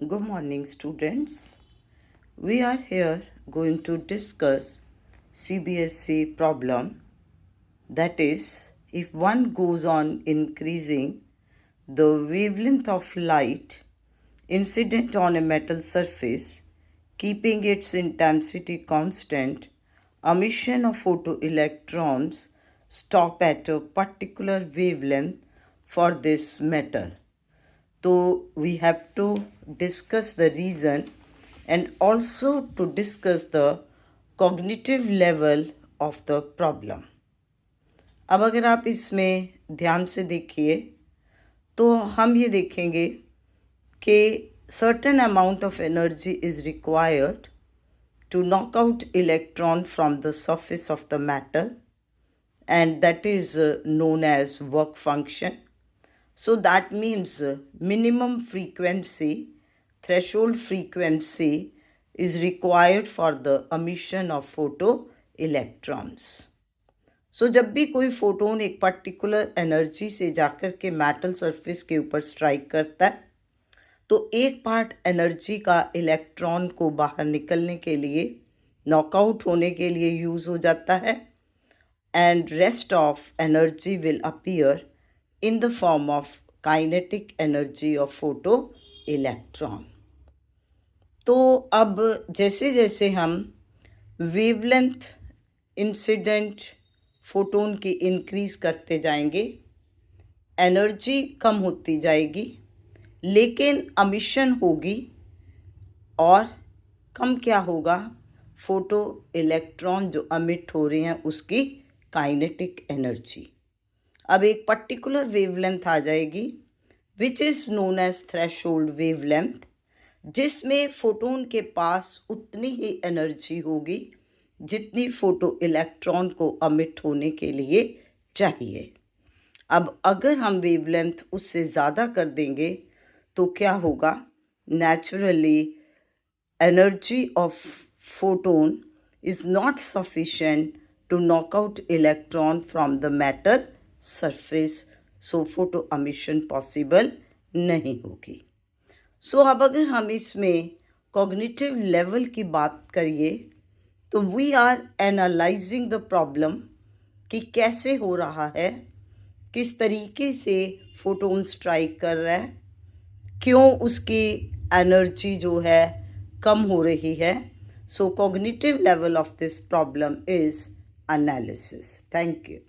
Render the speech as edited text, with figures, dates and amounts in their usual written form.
Good morning, students. We are here going to discuss CBSE problem. That is, if one goes on increasing the wavelength of light incident on a metal surface, keeping its intensity constant, emission of photoelectrons stop at a particular wavelength for this metal. So we have to discuss the reason and also to discuss the cognitive level of the problem. अब अगर आप इसमें ध्यान से देखिए तो हम ये देखेंगे कि certain amount of energy is required to knock out electron from the surface of the metal, and that is known as work function. So that means minimum frequency, threshold frequency is required for the emission of photoelectrons. So जब भी कोई photon एक particular energy से जाकर के metal surface के ऊपर strike करता है तो एक पार्ट एनर्जी का इलेक्ट्रॉन को बाहर निकलने के लिए, नॉकआउट होने के लिए यूज़ हो जाता है, and rest of energy will appear in the form of kinetic energy of photoelectron. तो अब जैसे जैसे हम वेवलेंथ इंसिडेंट फोटोन की इंक्रीज करते जाएंगे, एनर्जी कम होती जाएगी, लेकिन एमिशन होगी और कम क्या होगा, फोटो इलेक्ट्रॉन जो एमिट हो रहे हैं उसकी काइनेटिक एनर्जी अब एक पर्टिकुलर वेवलेंथ आ जाएगी which is known as threshold wavelength, जिसमें फोटोन के पास उतनी ही एनर्जी होगी जितनी फोटो इलेक्ट्रॉन को अमिट होने के लिए चाहिए. अब अगर हम वेवलेंथ उससे ज़्यादा कर देंगे तो क्या होगा, naturally energy of photon is not sufficient to knock out electron from the metal surface, so photo emission possible नहीं होगी. सो अब अगर हम इसमें कॉग्निटिव लेवल की बात करिए तो we are analysing the problem कि कैसे हो रहा है, किस तरीके से फोटोन स्ट्राइक कर रहा है, क्यों उसकी एनर्जी जो है कम हो रही है. So cognitive level of this problem is analysis. Thank you.